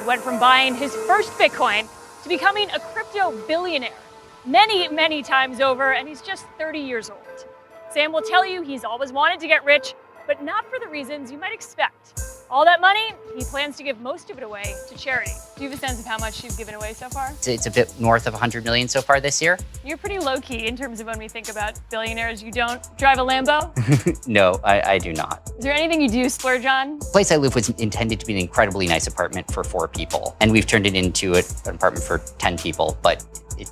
went from buying his first Bitcoin to becoming a crypto billionaire many, many times over, and he's just 30 years old. Sam will tell you he's always wanted to get rich, but not for the reasons you might expect. All that money, he plans to give most of it away to charity. Do you have a sense of how much you've given away so far? It's a bit north of 100 million so far this year. You're pretty low-key in terms of when we think about billionaires. You don't drive a Lambo? No, I do not. Is there anything you do splurge on? The place I live was intended to be an incredibly nice apartment for 4 people, and we've turned it into an apartment for 10 people, but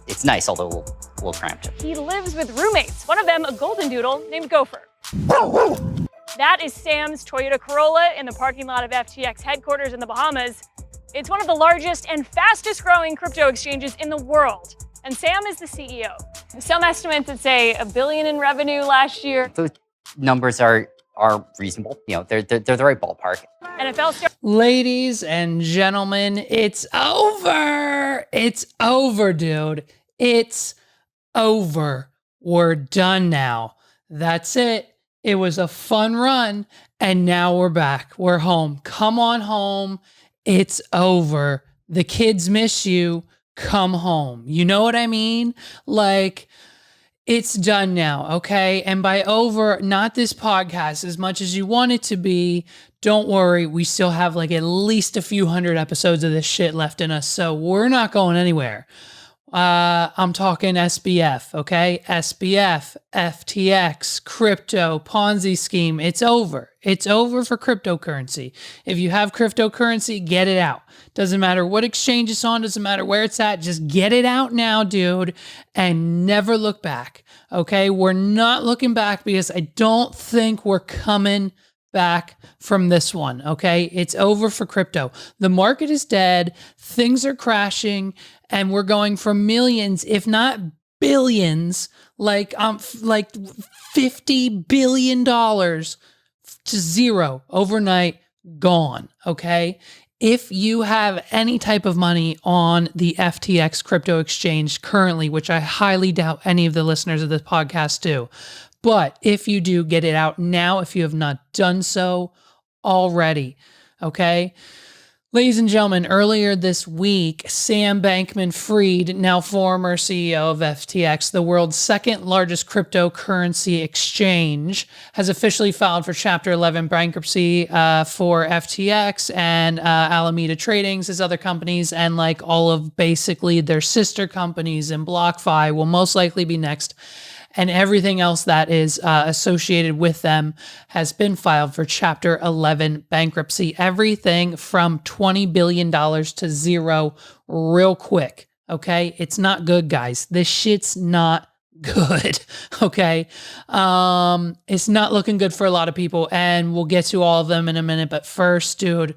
it's nice, although a little cramped. He lives with roommates, one of them a golden doodle named Gopher. That is Sam's Toyota Corolla in the parking lot of FTX headquarters in the Bahamas. It's one of the largest and fastest growing crypto exchanges in the world. And Sam is the CEO. Some estimates that say $1 billion in revenue last year. Those numbers are reasonable. You know, they're the right ballpark. NFL star. Ladies and gentlemen, it's over. It's over, dude. It's over. We're done now. That's it. It was a fun run, and now we're back. We're home. Come on home. It's over. The kids miss you. Come home. You know what I mean? Like, it's done now, okay? And by over, not this podcast as much as you want it to be. Don't worry. We still have like at least a few hundred episodes of this shit left in us, so we're not going anywhere. I'm talking SBF, okay? SBF, FTX, crypto, Ponzi scheme. It's over. It's over for cryptocurrency. If you have cryptocurrency, get it out. Doesn't matter what exchange it's on, doesn't matter where it's at. Just get it out now, dude, and never look back, okay? We're not looking back because I don't think we're coming back from this one, okay? It's over for crypto. The market is dead. Things are crashing. And we're going from millions, if not billions, like $50 billion to zero overnight, gone, okay? If you have any type of money on the FTX crypto exchange currently, which I highly doubt any of the listeners of this podcast do, but if you do, get it out now if you have not done so already, okay? Ladies and gentlemen, earlier this week, Sam Bankman-Fried, now former CEO of FTX, the world's second largest cryptocurrency exchange, has officially filed for Chapter 11 bankruptcy for FTX and Alameda Tradings, his other companies, and like all of basically their sister companies, and BlockFi will most likely be next. And everything else that is associated with them has been filed for Chapter 11 bankruptcy. Everything from $20 billion to zero real quick, okay? It's not good, guys. This shit's not good, okay? It's not looking good for a lot of people, and we'll get to all of them in a minute. But first, dude,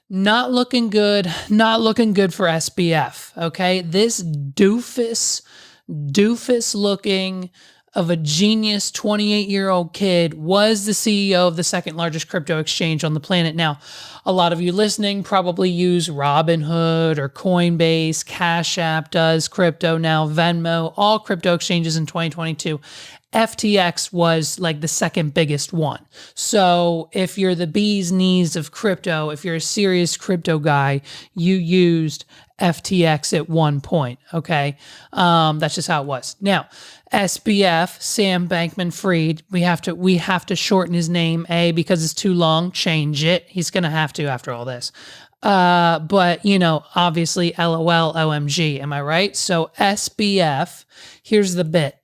not looking good for SBF, okay? This doofus looking of a genius 28-year-old kid was the CEO of the second largest crypto exchange on the planet. Now, a lot of you listening probably use Robinhood or Coinbase, Cash App does crypto now, Venmo, all crypto exchanges in 2022. FTX was like the second biggest one. So if you're the bee's knees of crypto, if you're a serious crypto guy, you used FTX at one point, okay? That's just how it was. Now, SBF, Sam Bankman-Fried, we have to shorten his name, because it's too long, change it. He's going to have to after all this. But, you know, obviously LOL, OMG, am I right? So SBF, here's the bit.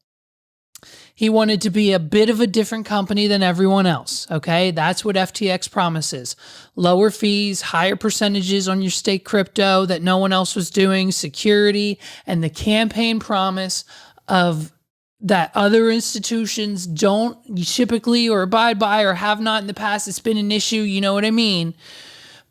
He wanted to be a bit of a different company than everyone else, okay? That's what FTX promises. Lower fees, higher percentages on your stake crypto that no one else was doing, security, and the campaign promise of that other institutions don't typically or abide by or have not in the past. It's been an issue, you know what I mean?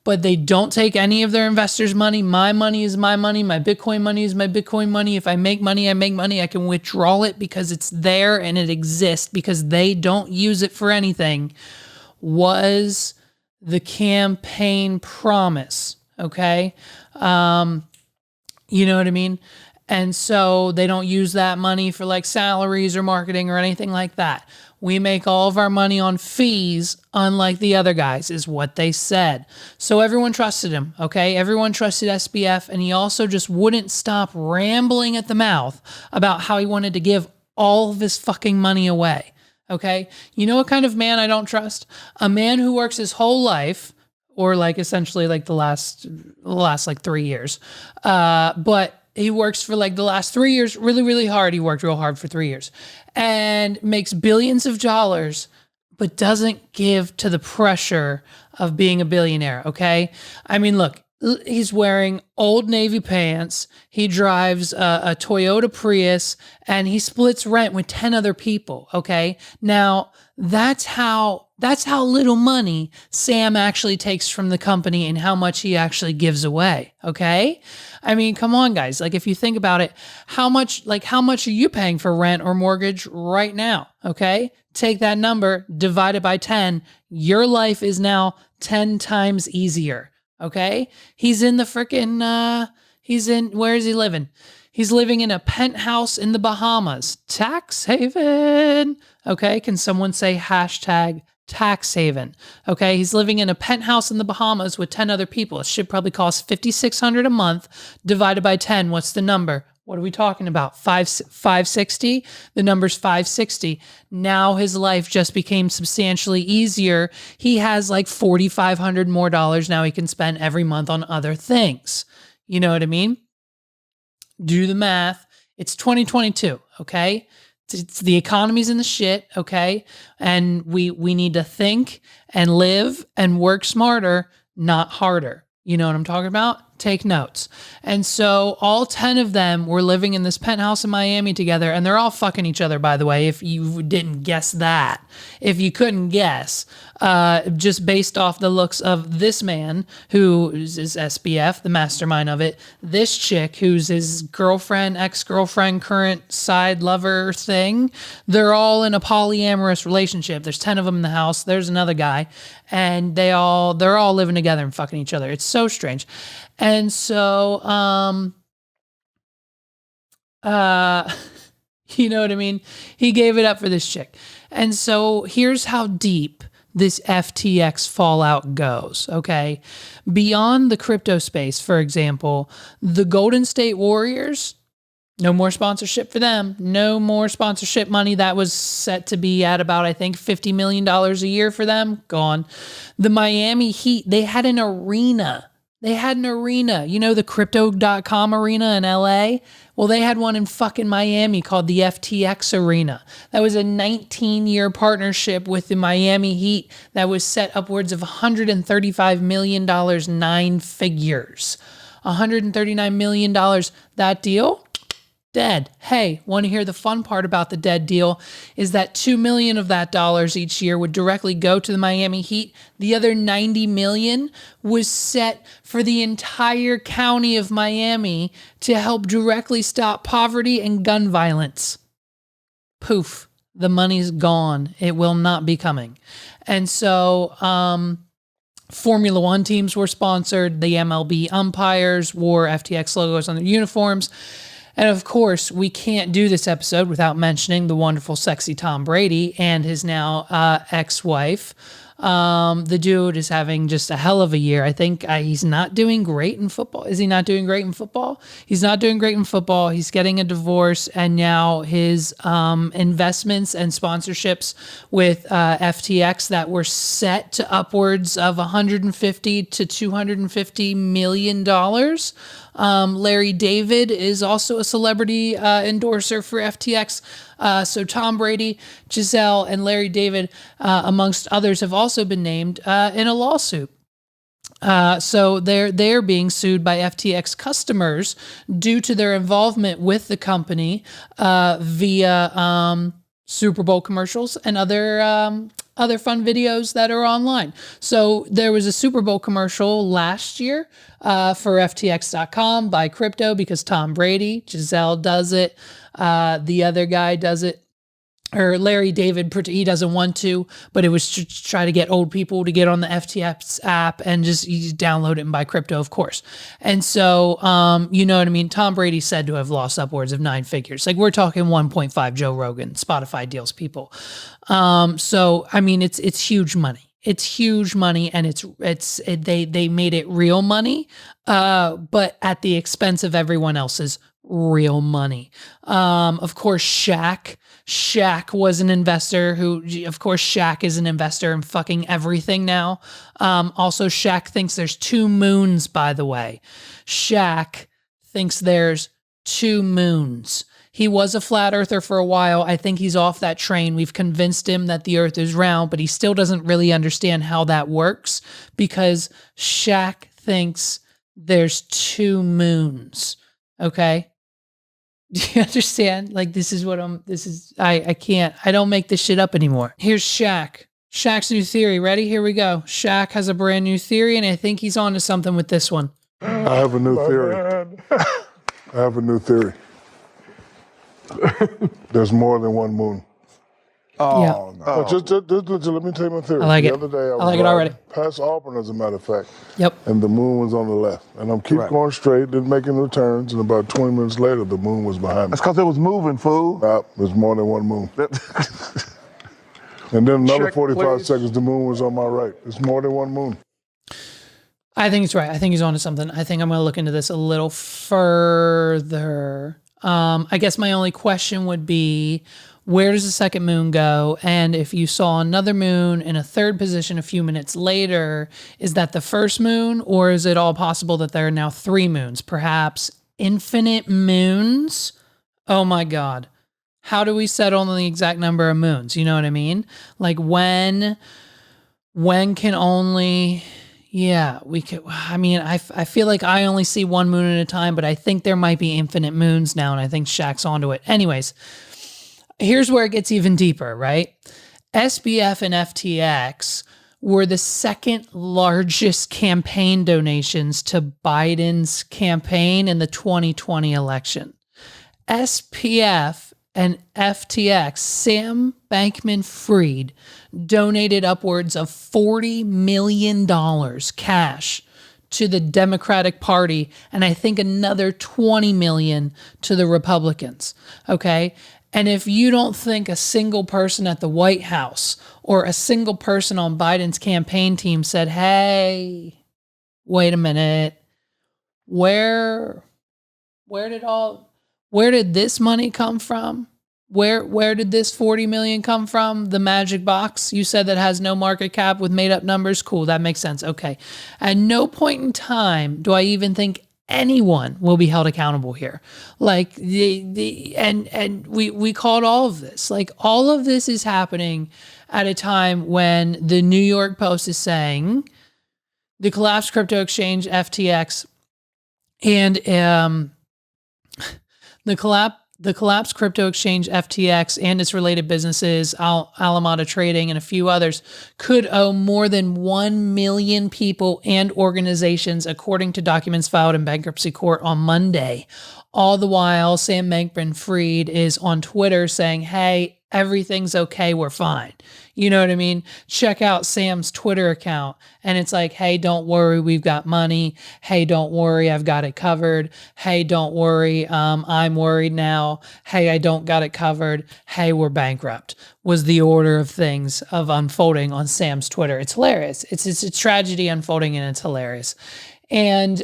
But they don't take any of their investors' money. My money is my money. My Bitcoin money is my Bitcoin money. If I make money, I make money. I can withdraw it because it's there and it exists because they don't use it for anything, was the campaign promise, okay? You know what I mean? And so they don't use that money for like salaries or marketing or anything like that. We make all of our money on fees, unlike the other guys, is what they said. So everyone trusted him, okay? Everyone trusted SBF, and he also just wouldn't stop rambling at the mouth about how he wanted to give all of his fucking money away, okay? You know what kind of man I don't trust? A man who works his whole life, or like essentially like the last like 3 years, but he works for like the last 3 years really, really hard. He worked real hard for 3 years and makes billions of dollars, but doesn't give to the pressure of being a billionaire, okay? I mean, look, he's wearing Old Navy pants. He drives a Toyota Prius, and he splits rent with 10 other people, okay? Now, that's how little money Sam actually takes from the company and how much he actually gives away, okay? I mean, come on, guys. Like, if you think about it, how much are you paying for rent or mortgage right now, okay? Take that number, divide it by 10. Your life is now 10 times easier, okay? He's in the frickin', where is he living? He's living in a penthouse in the Bahamas. Tax haven. Okay, can someone say hashtag tax haven? Okay, he's living in a penthouse in the Bahamas with 10 other people. It should probably cost $5,600 a month. Divided by 10, what's the number? What are we talking about? 560? The number's 560. Now his life just became substantially easier. He has like $4,500 more dollars now he can spend every month on other things. You know what I mean? Do the math. It's 2022, okay? It's the economy's in the shit, okay? And we need to think and live and work smarter, not harder. You know what I'm talking about? Take notes. And so all 10 of them were living in this penthouse in Miami together, and they're all fucking each other, by the way, if you didn't guess that. If you couldn't guess, just based off the looks of this man, who is SBF, the mastermind of it, this chick, who's his girlfriend, ex-girlfriend, current side lover thing, they're all in a polyamorous relationship. There's 10 of them in the house. There's another guy, and they're all living together and fucking each other. It's so strange. And so, you know what I mean? He gave it up for this chick. And so here's how deep this FTX fallout goes, okay? Beyond the crypto space, for example, the Golden State Warriors, no more sponsorship for them. No more sponsorship money. That was set to be at about, I think, $50 million a year for them. Gone. The Miami Heat, they had an arena. You know, the crypto.com arena in LA? Well, they had one in fucking Miami called the FTX Arena. That was a 19-year partnership with the Miami Heat that was set upwards of $135 million, 9 figures. $139 million. That deal? Dead. Hey, want to hear the fun part about the dead deal is that $2 million of that dollars each year would directly go to the Miami Heat. The other $90 million was set for the entire county of Miami to help directly stop poverty and gun violence. Poof. The money's gone. It will not be coming. And so, Formula One teams were sponsored. The MLB umpires wore FTX logos on their uniforms. And of course, we can't do this episode without mentioning the wonderful, sexy Tom Brady and his now ex-wife. The dude is having just a hell of a year. I think he's not doing great in football. Is he not doing great in football? He's not doing great in football. He's getting a divorce, and now his investments and sponsorships with FTX that were set to upwards of $150 to $250 million. Larry David is also a celebrity endorser for FTX. So Tom Brady, Giselle, and Larry David, amongst others, have also been named in a lawsuit. So they're being sued by FTX customers due to their involvement with the company via Super Bowl commercials and other fun videos that are online. So there was a Super Bowl commercial last year for FTX.com by crypto because Tom Brady, Giselle does it, the other guy does it, or Larry David, he doesn't want to, but it was to try to get old people to get on the FTX app and just you download it and buy crypto, of course. And so, you know what I mean? Tom Brady said to have lost upwards of 9 figures. Like we're talking 1.5 Joe Rogan, Spotify deals people. So, I mean, it's huge money. It's huge money, and they made it real money, but at the expense of everyone else's real money. Of course, Shaq was an investor who, of course, Shaq is an investor in fucking everything now. Also, Shaq thinks there's 2 moons, by the way. Shaq thinks there's 2 moons. He was a flat earther for a while. I think he's off that train. We've convinced him that the earth is round, but he still doesn't really understand how that works because Shaq thinks there's 2 moons. Okay? Do you understand? Like, I don't make this shit up anymore. Here's Shaq. Shaq's new theory. Ready? Here we go. Shaq has a brand new theory, and I think he's on to something with this one. I have a new theory. There's more than 1 moon. Oh, Yeah. no. Just let me tell you my theory. I like the it. other day I was I like it already. past Auburn, as a matter of fact. Yep. And the moon was on the left. And I'm keep Right. going straight, then making returns, and about 20 minutes later, the moon was behind me. That's because it was moving, fool. There's more than 1 moon. And then another Check, 45 please. seconds, the moon was on my right. It's more than 1 moon. I think he's right. I think he's on to something. I think I'm going to look into this a little further. I guess my only question would be, where does the second moon go? And if you saw another moon in a third position a few minutes later, is that the first moon, or is it all possible that there are now 3 moons? Perhaps infinite moons? Oh my God. How do we settle on the exact number of moons? You know what I mean? Like when can only... Yeah, we could. I mean, I feel like I only see 1 moon at a time, but I think there might be infinite moons now, and I think Shaq's onto it. Anyways, here's where it gets even deeper, right? SBF and FTX were the second largest campaign donations to Biden's campaign in the 2020 election. SPF and FTX, Sam Bankman-Fried, donated upwards of $40 million cash to the Democratic Party, and I think another $20 million to the Republicans, okay? And if you don't think a single person at the White House or a single person on Biden's campaign team said, hey, wait a minute, where did this money come from? Where did this 40 million come from? The magic box you said that has no market cap with made up numbers? Cool, that makes sense. Okay. At no point in time do I even think anyone will be held accountable here. Like we called all of this. Like all of this is happening at a time when the New York Post is saying the collapsed crypto exchange FTX and the collapsed crypto exchange FTX and its related businesses, Alameda Trading and a few others, could owe more than 1 million people and organizations, according to documents filed in bankruptcy court on Monday. All the while, Sam Bankman-Fried is on Twitter saying, hey, everything's okay, we're fine. You know what I mean? Check out Sam's Twitter account. And it's like, hey, don't worry, we've got money. Hey, don't worry, I've got it covered. Hey, don't worry, I'm worried now. Hey, I don't got it covered. Hey, we're bankrupt, was the order of things of unfolding on Sam's Twitter. It's hilarious. It's a tragedy unfolding and it's hilarious. And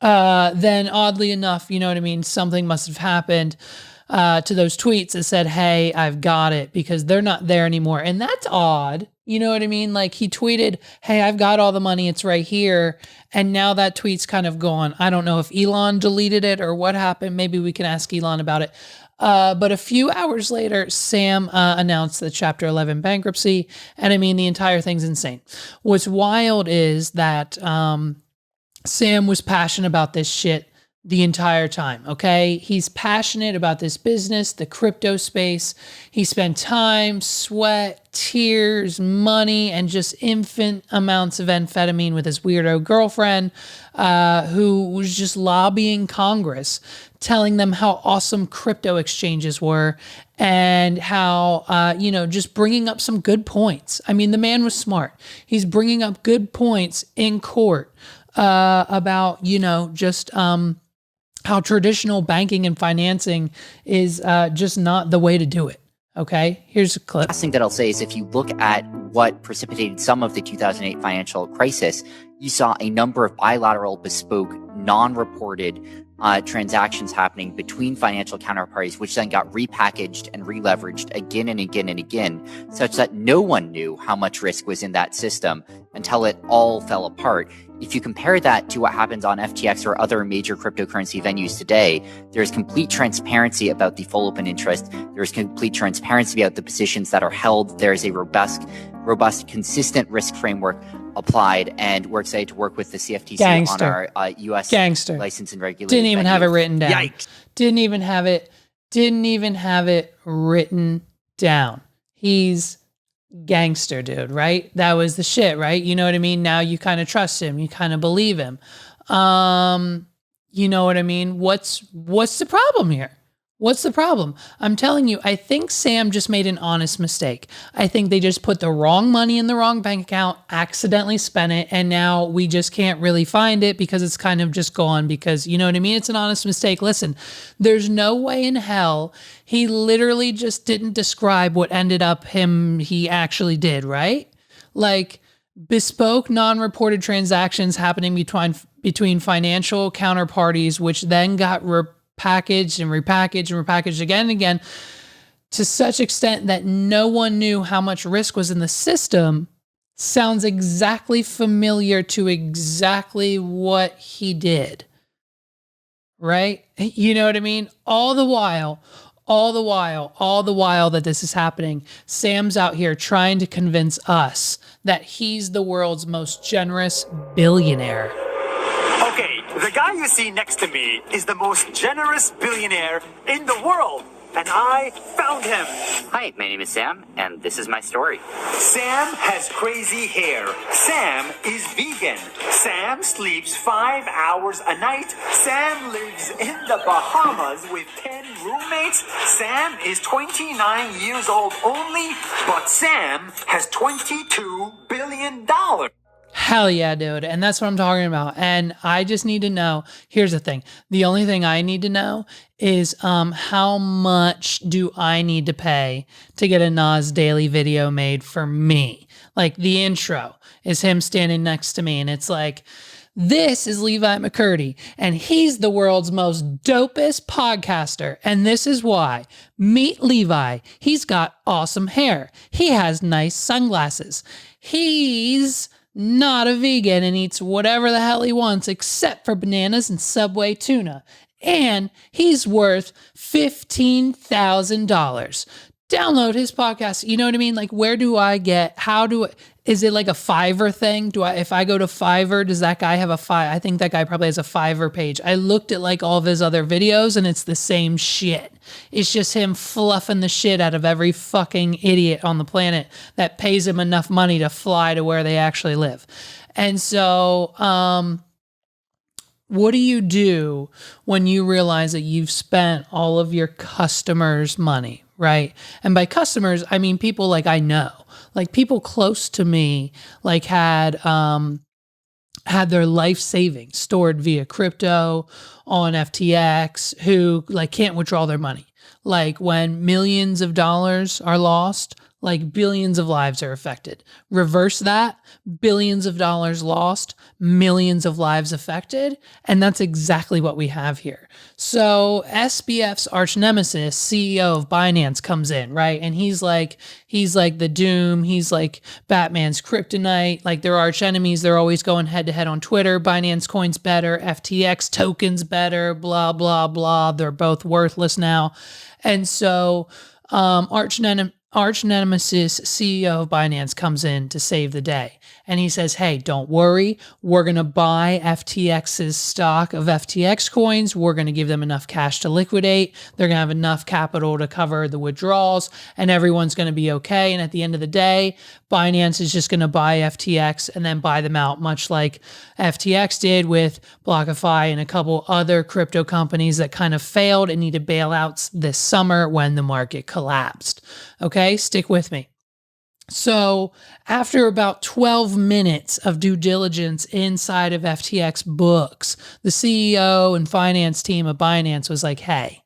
then oddly enough, you know what I mean? Something must have happened to those tweets that said, hey, I've got it, because they're not there anymore. And that's odd. You know what I mean? Like he tweeted, hey, I've got all the money. It's right here. And now that tweet's kind of gone. I don't know if Elon deleted it or what happened. Maybe we can ask Elon about it. But a few hours later, Sam announced the Chapter 11 bankruptcy. And I mean, the entire thing's insane. What's wild is that Sam was passionate about this shit the entire time, okay? He's passionate about this business, the crypto space. He spent time, sweat, tears, money, and just infinite amounts of amphetamine with his weirdo girlfriend, who was just lobbying Congress, telling them how awesome crypto exchanges were and how, just bringing up some good points. I mean, the man was smart. He's bringing up good points in court about, how traditional banking and financing is just not the way to do it. Okay, here's a clip. Last thing that I'll say is if you look at what precipitated some of the 2008 financial crisis, you saw a number of bilateral, bespoke, non-reported transactions happening between financial counterparties, which then got repackaged and re-leveraged again and again and again, such that no one knew how much risk was in that system until it all fell apart. If you compare that to what happens on FTX or other major cryptocurrency venues today, there's complete transparency about the full open interest. There's complete transparency about the positions that are held. There's a robust, consistent risk framework applied, and we're excited to work with the CFTC on our U.S. license and regulation. Didn't even have it written down. Yikes. Didn't even have it written down. He's gangster, dude, right? That was the shit, right? You know what I mean? Now you kind of trust him. You kind of believe him. You know what I mean? What's the problem here? What's the problem? I'm telling you, I think Sam just made an honest mistake. I think they just put the wrong money in the wrong bank account, accidentally spent it, and now we just can't really find it because it's kind of just gone because, you know what I mean? It's an honest mistake. Listen, there's no way in hell he literally just didn't describe what ended up he actually did, right? Like bespoke, non-reported transactions happening between financial counterparties, which then got packaged and repackaged again and again to such extent that no one knew how much risk was in the system, sounds exactly familiar to exactly what he did. Right? You know what I mean? All the while that this is happening, Sam's out here trying to convince us that he's the world's most generous billionaire. Okay, the guy you see next to me is the most generous billionaire in the world, and I found him. Hi, my name is Sam, and this is my story. Sam has crazy hair. Sam is vegan. Sam sleeps 5 hours a night. Sam lives in the Bahamas with 10 roommates. Sam is 29 years old only, but Sam has $22 billion. Hell yeah, dude. And that's what I'm talking about. And I just need to know, here's the thing. The only thing I need to know is how much do I need to pay to get a Nas Daily video made for me? Like the intro is him standing next to me and it's like, this is Levi McCurdy, and he's the world's most dopest podcaster, and this is why. Meet Levi. He's got awesome hair. He has nice sunglasses. He's not a vegan and eats whatever the hell he wants except for bananas and Subway tuna. And he's worth $15,000. Download his podcast. You know what I mean? Like, where do I get, is it like a Fiverr thing? If I go to Fiverr, does that guy have I think that guy probably has a Fiverr page. I looked at like all of his other videos and it's the same shit. It's just him fluffing the shit out of every fucking idiot on the planet that pays him enough money to fly to where they actually live. And so, what do you do when you realize that you've spent all of your customers' money, right? And by customers, I mean people like I know, like people close to me, like had their life savings stored via crypto on FTX, who like can't withdraw their money. Like when millions of dollars are lost, like billions of lives are affected. Reverse that, billions of dollars lost, millions of lives affected. And that's exactly what we have here. So SBF's arch nemesis, CEO of Binance, comes in, right? And he's like the Doom. He's like Batman's kryptonite. Like they're arch enemies. They're always going head to head on Twitter. Binance coin's better. FTX tokens better, blah, blah, blah. They're both worthless now. And so, arch arch nemesis CEO of Binance comes in to save the day. And he says, hey, don't worry. We're going to buy FTX's stock of FTX coins. We're going to give them enough cash to liquidate. They're going to have enough capital to cover the withdrawals, and everyone's going to be okay. And at the end of the day, Binance is just going to buy FTX and then buy them out, much like FTX did with BlockFi and a couple other crypto companies that kind of failed and needed bailouts this summer when the market collapsed. Okay, stick with me. So after about 12 minutes of due diligence inside of FTX books, the CEO and finance team of Binance was like, hey,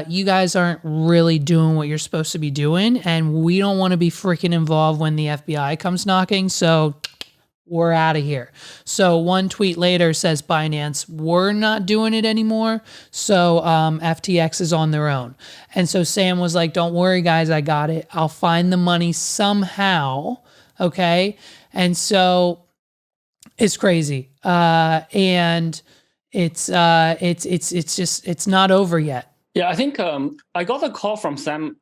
you guys aren't really doing what you're supposed to be doing, and we don't want to be freaking involved when the FBI comes knocking, so we're out of here. So one tweet later says, Binance, we're not doing it anymore. So FTX is on their own. And so Sam was like, don't worry, guys, I got it. I'll find the money somehow. Okay. And so it's crazy. And it's not over yet. Yeah, I think I got a call from Sam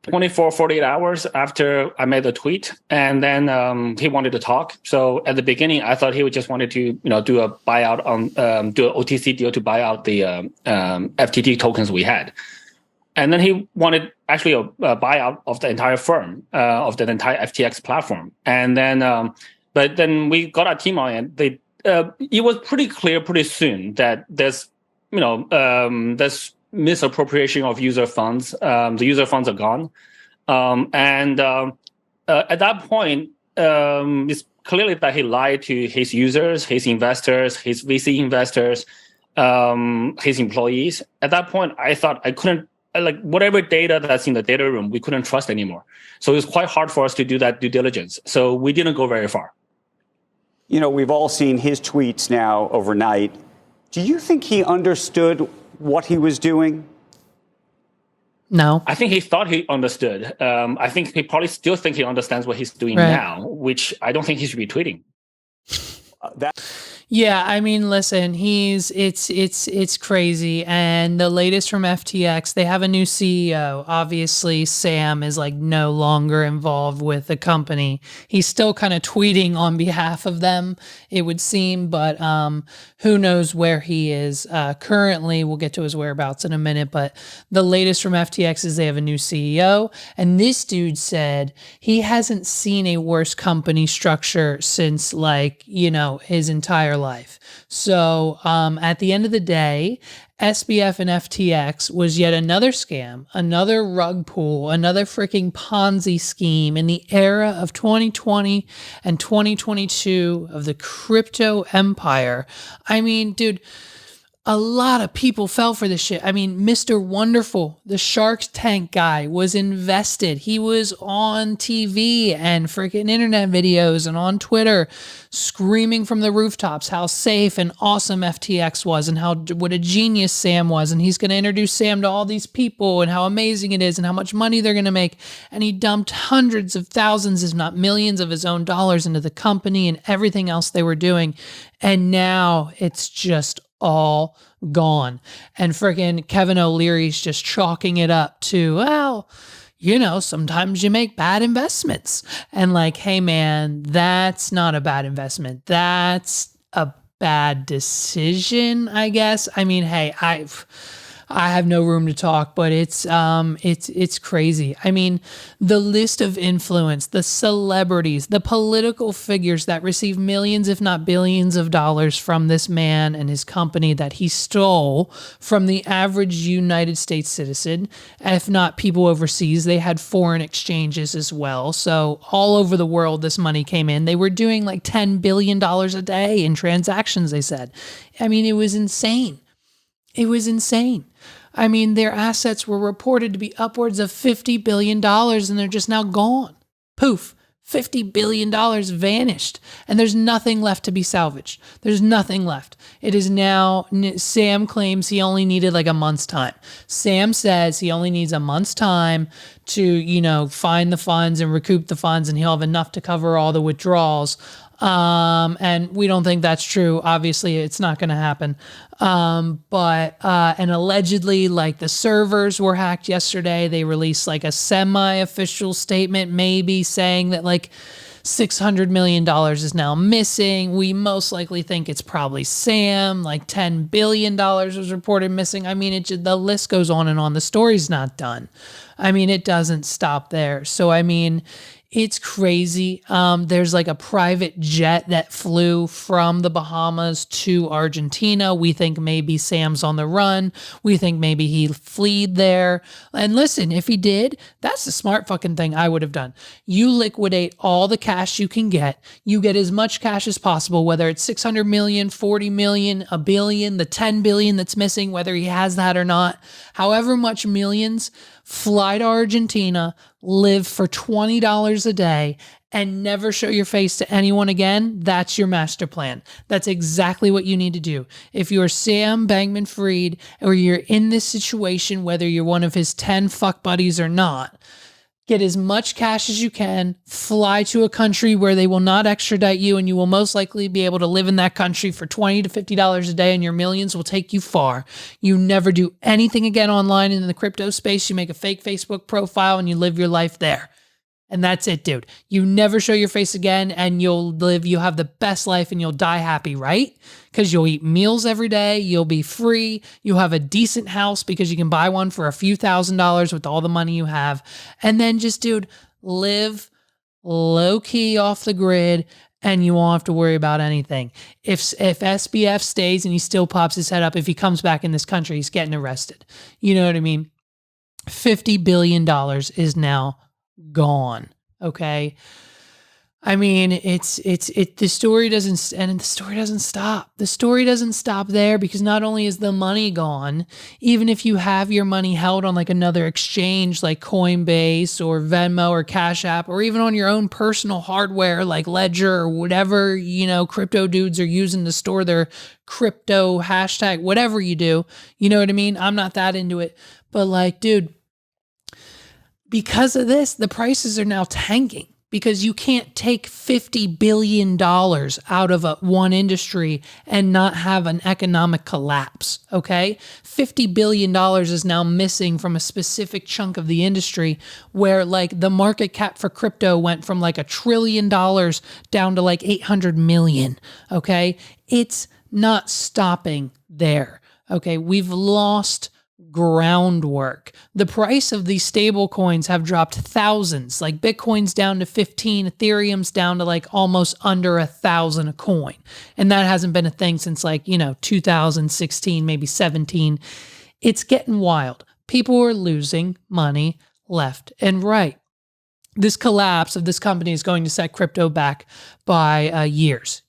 48 hours after I made the tweet, and then he wanted to talk. So at the beginning, I thought he just wanted to, do a buyout on, do an OTC deal to buy out the FTT tokens we had, and then he wanted actually a buyout of the entire firm, of the entire FTX platform. And then, but then we got our team on it. It was pretty clear pretty soon that there's misappropriation of user funds. The user funds are gone. And at that point, it's clearly that he lied to his users, his investors, his VC investors, his employees. At that point, I thought I couldn't, whatever data that's in the data room, we couldn't trust anymore. So it was quite hard for us to do that due diligence. So we didn't go very far. We've all seen his tweets now overnight. Do you think he understood what he was doing? No. I think he thought he understood. I think he probably still think he understands what he's doing now, which I don't think he should be tweeting. Yeah, I mean, listen, it's crazy. And the latest from FTX, they have a new CEO. Obviously, Sam is no longer involved with the company. He's still kind of tweeting on behalf of them, it would seem, but who knows where he is currently. We'll get to his whereabouts in a minute, but the latest from FTX is they have a new CEO. And this dude said he hasn't seen a worse company structure since his entire life. So at the end of the day, SBF and FTX was yet another scam, another rug pull, another freaking Ponzi scheme in the era of 2020 and 2022 of the crypto empire. I mean, dude, a lot of people fell for this shit. I mean, Mr. Wonderful, the Shark Tank guy, was invested. He was on TV and freaking internet videos and on Twitter screaming from the rooftops how safe and awesome FTX was and what a genius Sam was. And he's going to introduce Sam to all these people and how amazing it is and how much money they're going to make. And he dumped hundreds of thousands, if not millions of his own dollars into the company and everything else they were doing. And now it's just all gone. And freaking Kevin O'Leary's just chalking it up to, well, sometimes you make bad investments. And hey, man, that's not a bad investment. That's a bad decision, I guess. I mean, hey, I have no room to talk, but it's crazy. I mean, the list of influence, the celebrities, the political figures that receive millions, if not billions of dollars from this man and his company that he stole from the average United States citizen, if not people overseas. They had foreign exchanges as well. So all over the world, this money came in. They were doing $10 billion a day in transactions, they said. I mean, it was insane. It was insane. I mean, their assets were reported to be upwards of $50 billion and they're just now gone. Poof. $50 billion vanished and there's nothing left to be salvaged. There's nothing left. It is now, Sam claims he only needed a month's time. Sam says he only needs a month's time to, find the funds and recoup the funds and he'll have enough to cover all the withdrawals. And we don't think that's true. Obviously, it's not going to happen. And allegedly, like, the servers were hacked yesterday. They released like a semi-official statement, maybe saying that like $600 million is now missing. We most likely think it's probably Sam. Like $10 billion was reported missing. I mean, the list goes on and on. The story's not done. I mean, it doesn't stop there. So, I mean, it's crazy. There's like a private jet that flew from the Bahamas to Argentina. We think maybe Sam's on the run. We think maybe he fled there. And listen, if he did, that's the smart fucking thing I would have done. You liquidate all the cash you can get. You get as much cash as possible, whether it's 600 million, 40 million, a billion, the 10 billion that's missing, whether he has that or not, however much millions, fly to Argentina, live for $20 a day, and never show your face to anyone again. That's your master plan. That's exactly what you need to do. If you're Sam Bankman-Fried, or you're in this situation, whether you're one of his 10 fuck buddies or not, get as much cash as you can, fly to a country where they will not extradite you, and you will most likely be able to live in that country for $20 to $50 a day, and your millions will take you far. You never do anything again online in the crypto space. You make a fake Facebook profile and you live your life there. And that's it, dude. You never show your face again, and you'll have the best life, and you'll die happy, right? Because you'll eat meals every day. You'll be free. You'll have a decent house because you can buy one for a few $1,000s with all the money you have. And then just, dude, live low key off the grid, and you won't have to worry about anything. If SBF stays and he still pops his head up, if he comes back in this country, he's getting arrested. You know what I mean? $50 billion is now gone. Okay. I mean, the story doesn't stop. The story doesn't stop there, because not only is the money gone, even if you have your money held on like another exchange like Coinbase or Venmo or Cash App, or even on your own personal hardware like Ledger or whatever, crypto dudes are using to store their crypto hashtag, whatever you do, you know what I mean? I'm not that into it, but like, dude, because of this, the prices are now tanking, because you can't take $50 billion out of one industry and not have an economic collapse, okay? $50 billion is now missing from a specific chunk of the industry, where like the market cap for crypto went from like $1 trillion down to like 800 million, okay? It's not stopping there, okay? We've lost groundwork. The price of these stable coins have dropped thousands, like Bitcoin's down to 15, Ethereum's down to like almost under 1,000 a coin. And that hasn't been a thing since like, 2016, maybe 17. It's getting wild. People are losing money left and right. This collapse of this company is going to set crypto back by years.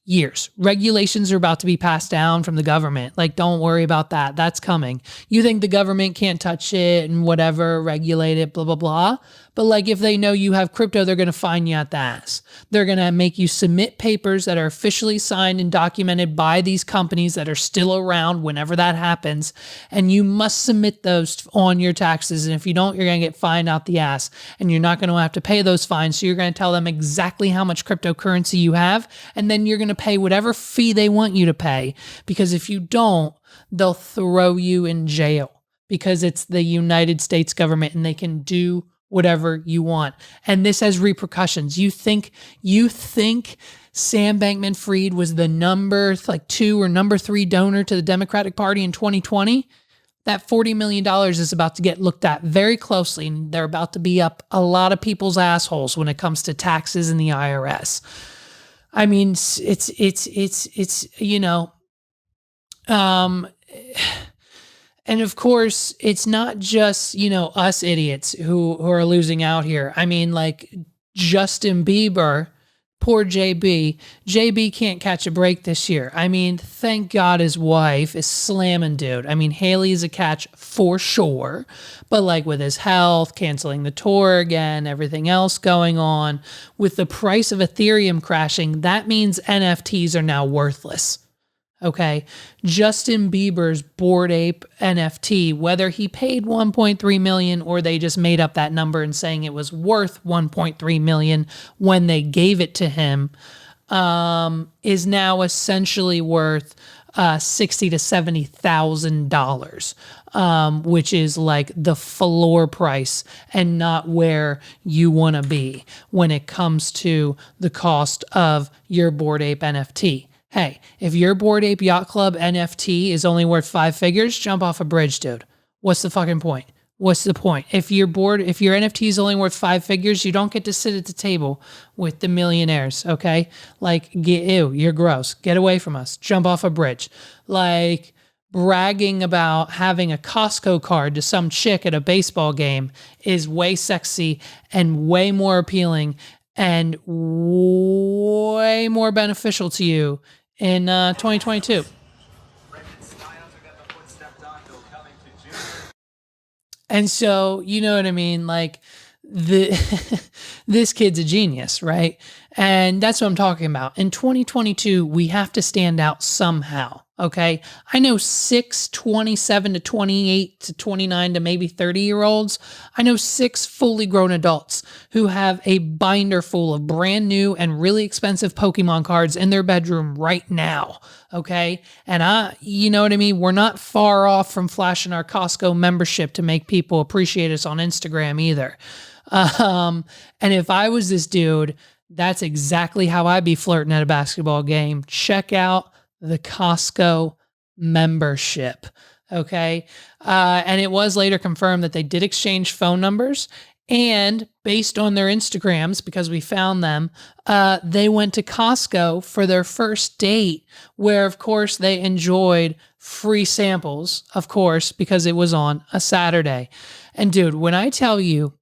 Regulations are about to be passed down from the government. Like, don't worry about that. That's coming. You think the government can't touch it and whatever, regulate it, blah, blah, blah. But like, if they know you have crypto, they're going to fine you at the ass. They're going to make you submit papers that are officially signed and documented by these companies that are still around whenever that happens. And you must submit those on your taxes. And if you don't, you're going to get fined out the ass, and you're not going to have to pay those fines. So you're going to tell them exactly how much cryptocurrency you have, and then you're going to pay whatever fee they want you to pay, because if you don't, they'll throw you in jail, because it's the United States government and they can do whatever you want. And this has repercussions. You think Sam Bankman-Fried was the number 2 or number 3 donor to the Democratic Party in 2020? That $40 million is about to get looked at very closely, and they're about to be up a lot of people's assholes when it comes to taxes and the IRS. I mean, and of course, it's not just, us idiots who are losing out here. I mean, like Justin Bieber, poor JB. JB can't catch a break this year. I mean, thank God his wife is slamming, dude. I mean, Haley is a catch for sure. But like with his health, canceling the tour again, everything else going on, with the price of Ethereum crashing, that means NFTs are now worthless. Okay, Justin Bieber's Bored Ape NFT, whether he paid 1.3 million or they just made up that number and saying it was worth 1.3 million when they gave it to him, is now essentially worth $60,000 to $70,000, which is like the floor price and not where you want to be when it comes to the cost of your Bored Ape NFT. Hey, if your Bored Ape Yacht Club NFT is only worth 5 figures, jump off a bridge, dude. What's the fucking point? What's the point? If your NFT is only worth 5 figures, you don't get to sit at the table with the millionaires, okay? Like, ew, you're gross. Get away from us. Jump off a bridge. Like, bragging about having a Costco card to some chick at a baseball game is way sexy and way more appealing and way more beneficial to you in 2022. And so, you know what I mean? Like, this kid's a genius, right? And that's what I'm talking about. In 2022, we have to stand out somehow, okay? I know 6 27 to 28 to 29 to maybe 30-year-olds. I know 6 fully grown adults who have a binder full of brand new and really expensive Pokemon cards in their bedroom right now, okay? And you know what I mean? We're not far off from flashing our Costco membership to make people appreciate us on Instagram either. And if I was this dude, that's exactly how I'd be flirting at a basketball game. Check out the Costco membership. Okay. And it was later confirmed that they did exchange phone numbers, and based on their Instagrams, because we found them, they went to Costco for their first date, where of course they enjoyed free samples, of course, because it was on a Saturday. And dude, when I tell you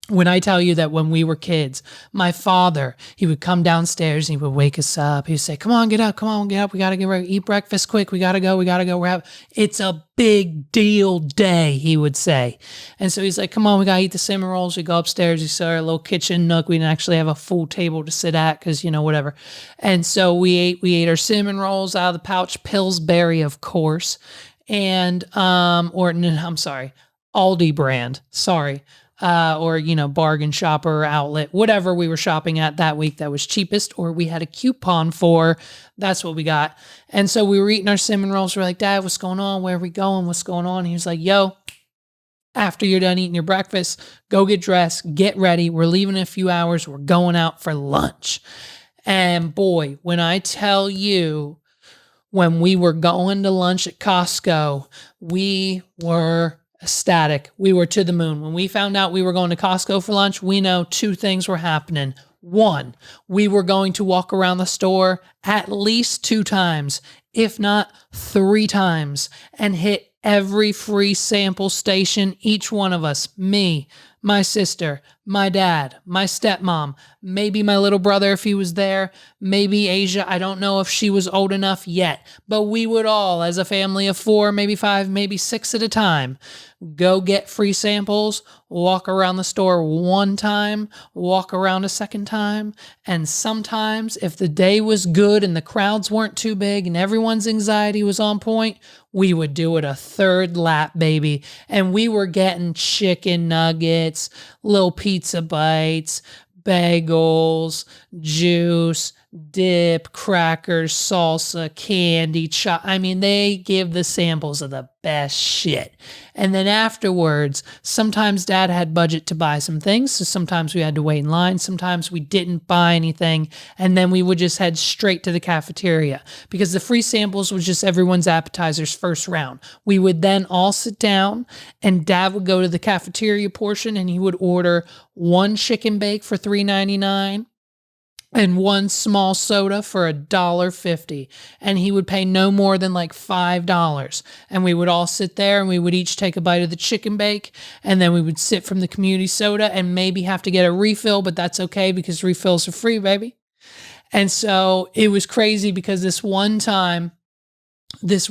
that when we were kids, my father, he would come downstairs and he would wake us up. He'd say, come on, get up. We got to get ready, eat breakfast quick. We got to go. It's a big deal day, he would say. And so he's like, come on, we got to eat the cinnamon rolls. We go upstairs. We saw our little kitchen nook. We didn't actually have a full table to sit at because, whatever. And so we ate our cinnamon rolls out of the pouch, Pillsbury, of course. And, I'm sorry, Aldi brand. Sorry. Or bargain shopper or outlet, whatever we were shopping at that week that was cheapest or we had a coupon for, that's what we got. And so we were eating our cinnamon rolls. We're like, Dad, what's going on? Where are we going? What's going on? And he was like, yo, after you're done eating your breakfast, go get dressed, get ready. We're leaving in a few hours. We're going out for lunch. And boy, when I tell you, when we were going to lunch at Costco, we were ecstatic. We were to the moon. When we found out we were going to Costco for lunch, we know 2 things were happening. 1, we were going to walk around the store at least 2 times, if not 3 times, and hit every free sample station, each one of us, me, my sister, my dad, my stepmom, maybe my little brother if he was there, maybe Asia. I don't know if she was old enough yet, but we would all, as a family of 4, maybe 5, maybe 6 at a time, go get free samples, walk around the store 1 time, walk around a 2nd time, and sometimes if the day was good and the crowds weren't too big and everyone's anxiety was on point, we would do it a 3rd lap, baby. And we were getting chicken nuggets, little pizza bites, bagels, juice, dip, crackers, salsa, candy, they give the samples of the best shit. And then afterwards, sometimes Dad had budget to buy some things, so sometimes we had to wait in line, sometimes we didn't buy anything, and then we would just head straight to the cafeteria because the free samples was just everyone's appetizers first round. We would then all sit down and Dad would go to the cafeteria portion and he would order 1 chicken bake for $3.99 and 1 small soda for $1.50. And he would pay no more than like $5. And we would all sit there and we would each take a bite of the chicken bake. And then we would sit from the community soda and maybe have to get a refill, but that's okay because refills are free, baby. And so it was crazy because this one time, because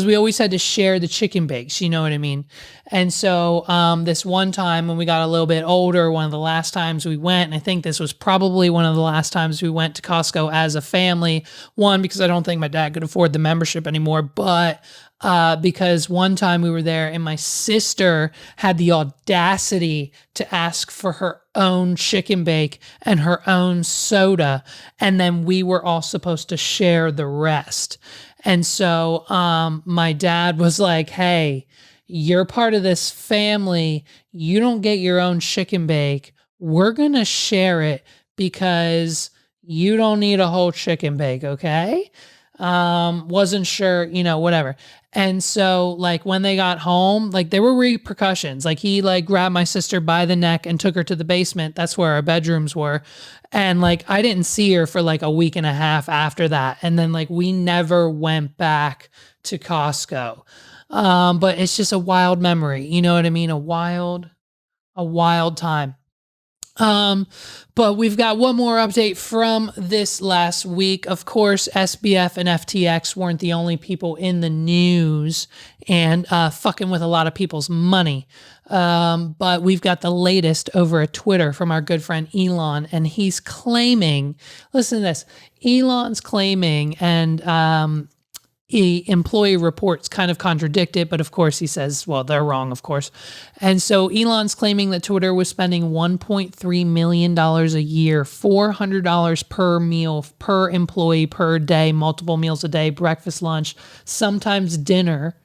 we always had to share the chicken bakes, you know what I mean? And so this one time when we got a little bit older, one of the last times we went, and I think this was probably one of the last times we went to Costco as a family, one, because I don't think my dad could afford the membership anymore, but because one time we were there and my sister had the audacity to ask for her own chicken bake and her own soda. And then we were all supposed to share the rest. And so my dad was like, hey, you're part of this family. You don't get your own chicken bake. We're going to share it because you don't need a whole chicken bake, okay? Wasn't sure, whatever. And so like when they got home, like there were repercussions. Like he like grabbed my sister by the neck and took her to the basement. That's where our bedrooms were. And like I didn't see her for like a week and a half after that. And then like we never went back to Costco. But it's just a wild memory. You know what I mean? A wild time. But we've got one more update from this last week. Of course, SBF and FTX weren't the only people in the news and fucking with a lot of people's money. But we've got the latest over at Twitter from our good friend Elon, and he's claiming, listen to this, Elon's claiming, and employee reports kind of contradict it, but of course he says, well, they're wrong, of course. And so Elon's claiming that Twitter was spending $1.3 million a year, $400 per meal, per employee per day, multiple meals a day, breakfast, lunch, sometimes dinner.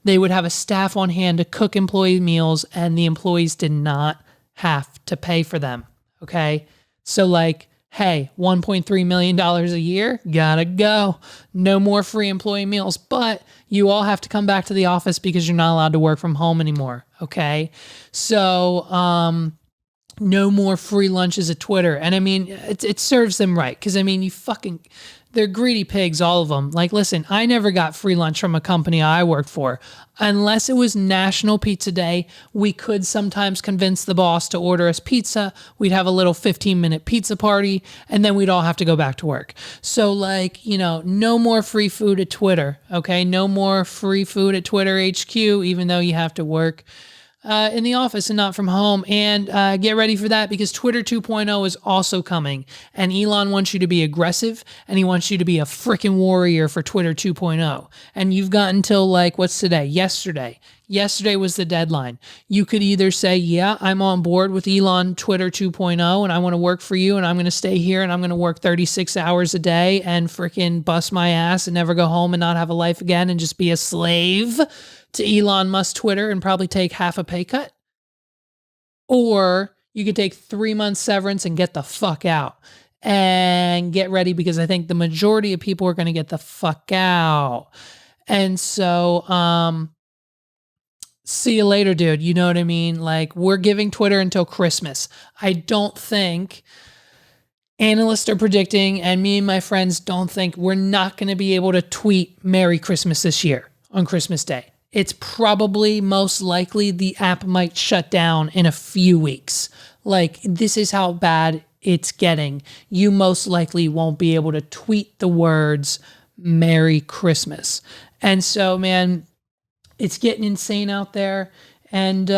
They would have a staff on hand to cook employee meals, and the employees did not have to pay for them. Okay. So like, hey, $1.3 million a year, gotta go. No more free employee meals, but you all have to come back to the office because you're not allowed to work from home anymore, okay? So, no more free lunches at Twitter. And I mean, it serves them right because I mean, they're greedy pigs, all of them. Like, listen, I never got free lunch from a company I worked for. Unless it was National Pizza Day, we could sometimes convince the boss to order us pizza. We'd have a little 15-minute pizza party, and then we'd all have to go back to work. So, like, no more free food at Twitter, okay? No more free food at Twitter HQ, even though you have to work in the office and not from home. And get ready for that because Twitter 2.0 is also coming. And Elon wants you to be aggressive and he wants you to be a freaking warrior for Twitter 2.0. And you've got until like, what's today? Yesterday. Yesterday was the deadline. You could either say, yeah, I'm on board with Elon Twitter 2.0 and I want to work for you and I'm going to stay here and I'm going to work 36 hours a day and freaking bust my ass and never go home and not have a life again and just be a slave to Elon Musk Twitter and probably take half a pay cut. Or you could take 3 months severance and get the fuck out and get ready because I think the majority of people are going to get the fuck out. And so, see you later, dude. You know what I mean? Like, we're giving Twitter until Christmas. I don't think analysts are predicting, and me and my friends don't think we're not going to be able to tweet Merry Christmas this year on Christmas Day. It's probably most likely the app might shut down in a few weeks. Like, this is how bad it's getting. You most likely won't be able to tweet the words Merry Christmas. And so, man, it's getting insane out there. And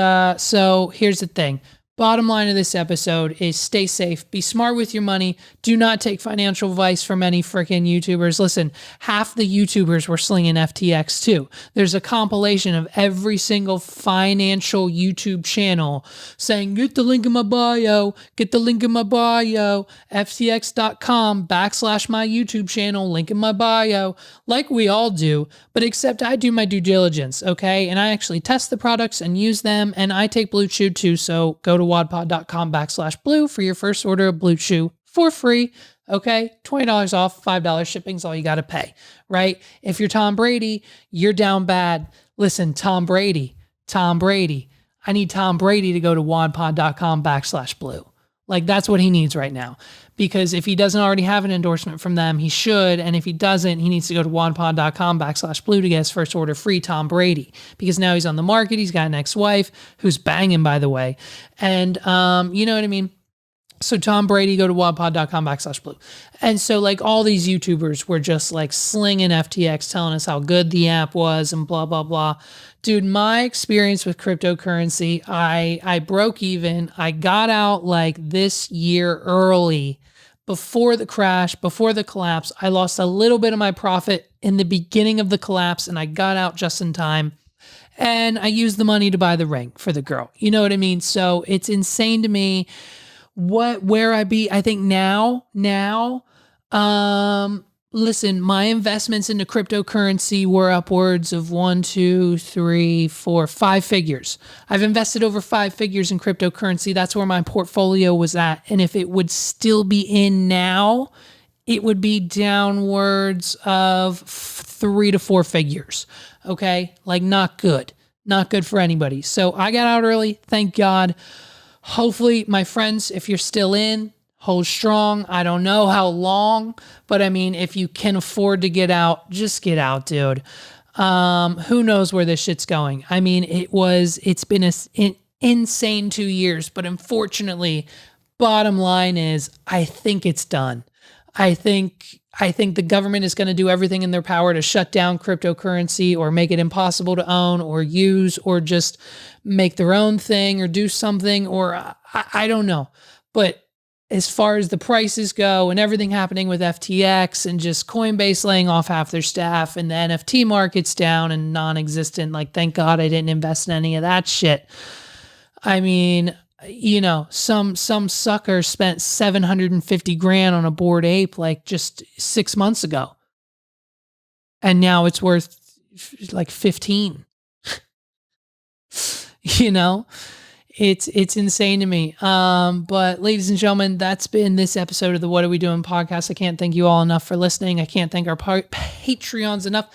so here's the thing. Bottom line of this episode is stay safe, be smart with your money, do not take financial advice from any freaking YouTubers. Listen, half the YouTubers were slinging FTX too. There's a compilation of every single financial YouTube channel saying, get the link in my bio, get the link in my bio, ftx.com/my YouTube channel, link in my bio, like we all do, but except I do my due diligence, okay? And I actually test the products and use them, and I take Blue Chew too, so go to wadpod.com/blue for your first order of Blue Chew for free. Okay, $20 off, $5 shipping's all you got to pay, right? If you're Tom Brady, you're down bad. Listen, Tom Brady, I need Tom Brady to go to wadpod.com/blue. Like, that's what he needs right now. Because if he doesn't already have an endorsement from them, he should. And if he doesn't, he needs to go to wadpod.com/blue to get his first order free, Tom Brady. Because now he's on the market. He's got an ex-wife who's banging, by the way. And you know what I mean? So Tom Brady, go to wadpod.com/blue. And so like all these YouTubers were just like slinging FTX, telling us how good the app was and blah, blah, blah. Dude, my experience with cryptocurrency, I broke even. I got out like this year early before the crash, before the collapse. I lost a little bit of my profit in the beginning of the collapse, and I got out just in time. And I used the money to buy the ring for the girl. You know what I mean? So it's insane to me where I be. I think now, listen, my investments into cryptocurrency were upwards of 1, 2, 3, 4, 5 figures. I've invested over 5 figures in cryptocurrency. That's where my portfolio was at. And if it would still be in now, it would be downwards of 3 to 4 figures. Okay. Like not good for anybody. So I got out early. Thank God. Hopefully my friends, if you're still in, hold strong. I don't know how long, but I mean, if you can afford to get out, just get out, dude. Who knows where this shit's going? I mean, it's been an insane 2 years, but unfortunately, bottom line is I think it's done. I think the government is going to do everything in their power to shut down cryptocurrency or make it impossible to own or use or just make their own thing or do something, or I don't know. But as far as the prices go and everything happening with FTX and just Coinbase laying off half their staff and the NFT market's down and non-existent, like thank God I didn't invest in any of that shit. I mean, you know, some sucker spent 750 grand on a Bored Ape like just 6 months ago. And now it's worth like 15. You know, it's insane to me. But ladies and gentlemen, that's been this episode of the What Are We Doing podcast. I can't thank you all enough for listening. I can't thank our Patreons enough.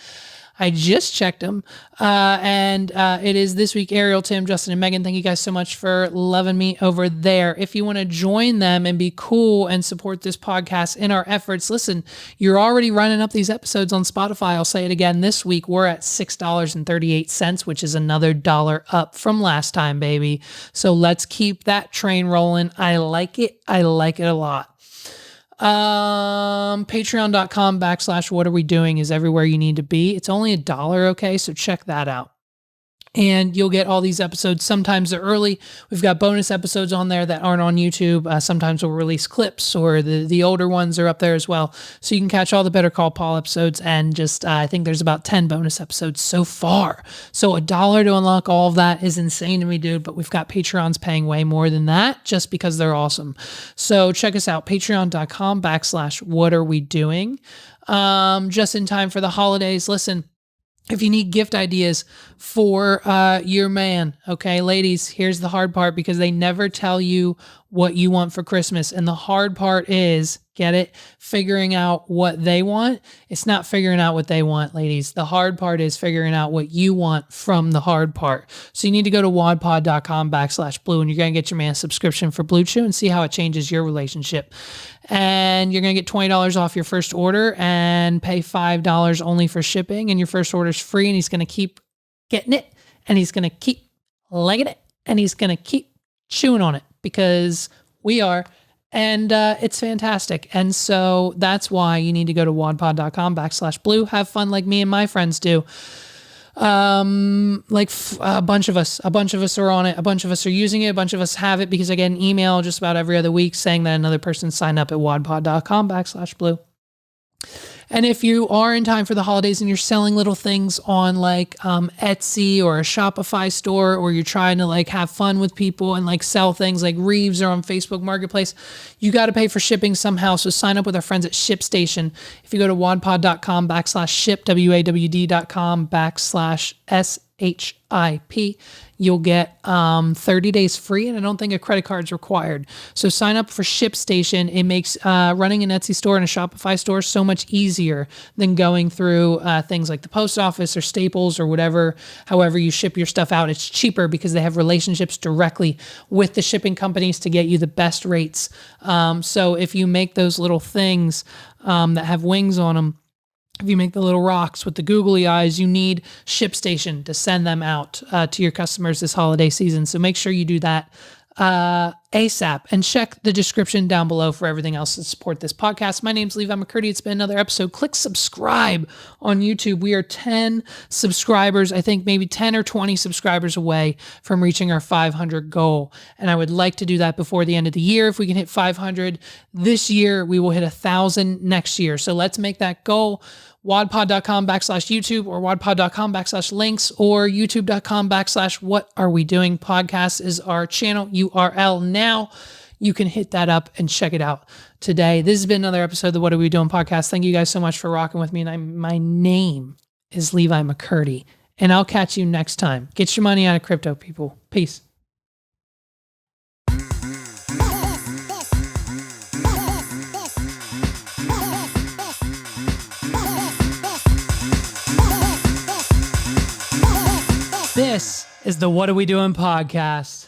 I just checked them. And it is this week, Ariel, Tim, Justin, and Megan. Thank you guys so much for loving me over there. If you want to join them and be cool and support this podcast in our efforts, listen, you're already running up these episodes on Spotify. I'll say it again this week. We're at $6.38, which is another $1 up from last time, baby. So let's keep that train rolling. I like it. I like it a lot. Patreon.com/what are we doing is everywhere you need to be. It's only $1. Okay. So check that out. And you'll get all these episodes. Sometimes they're early. We've got bonus episodes on there that aren't on YouTube. Sometimes we'll release clips, or the older ones are up there as well. So you can catch all the Better Call Paul episodes, and just I think there's about 10 bonus episodes so far. So $1 to unlock all of that is insane to me, dude. But we've got Patreons paying way more than that just because they're awesome. So check us out, patreon.com/what are we doing. Just in time for the holidays. Listen, if you need gift ideas for your man, okay, ladies, here's the hard part, because they never tell you what you want for Christmas. And the hard part is, get it, figuring out what they want. It's not figuring out what they want, ladies. The hard part is figuring out what you want from the hard part. So you need to go to wadpod.com/blue, and you're going to get your man a subscription for Blue Chew and see how it changes your relationship. And you're going to get $20 off your first order and pay $5 only for shipping. And your first order is free, and he's going to keep getting it, and he's going to keep liking it, and he's going to keep chewing on it, because we are. And it's fantastic. And so that's why you need to go to wadpod.com/blue. Have fun like me and my friends do. A bunch of us are on it. A bunch of us are using it. A bunch of us have it because I get an email just about every other week saying that another person signed up at wadpod.com/blue. And if you are in time for the holidays and you're selling little things on like Etsy or a Shopify store, or you're trying to like have fun with people and like sell things like Reeves or on Facebook Marketplace, you got to pay for shipping somehow. So sign up with our friends at ShipStation. If you go to wadpod.com/ship, WAWD.com/SHIP, you'll get 30 days free, and I don't think a credit card is required. So sign up for ShipStation. It makes running an Etsy store and a Shopify store so much easier than going through things like the post office or Staples or whatever. However you ship your stuff out, it's cheaper because they have relationships directly with the shipping companies to get you the best rates. So if you make those little things that have wings on them, if you make the little rocks with the googly eyes, you need ShipStation to send them out to your customers this holiday season. So make sure you do that. ASAP, and check the description down below for everything else to support this podcast. My name's Levi McCurdy. It's been another episode. Click subscribe on YouTube. We are 10 subscribers, I think maybe 10 or 20 subscribers away from reaching our 500 goal. And I would like to do that before the end of the year. If we can hit 500 this year, we will hit 1,000 next year. So let's make that goal. wadpod.com/YouTube or wadpod.com/links or youtube.com/what are we doing podcast is our channel URL now. You can hit that up and check it out today. This has been another episode of the What Are We Doing podcast. Thank you guys so much for rocking with me. And my name is Levi McCurdy, and I'll catch you next time. Get your money out of crypto, people. Peace. This is the What Are We Doing podcast.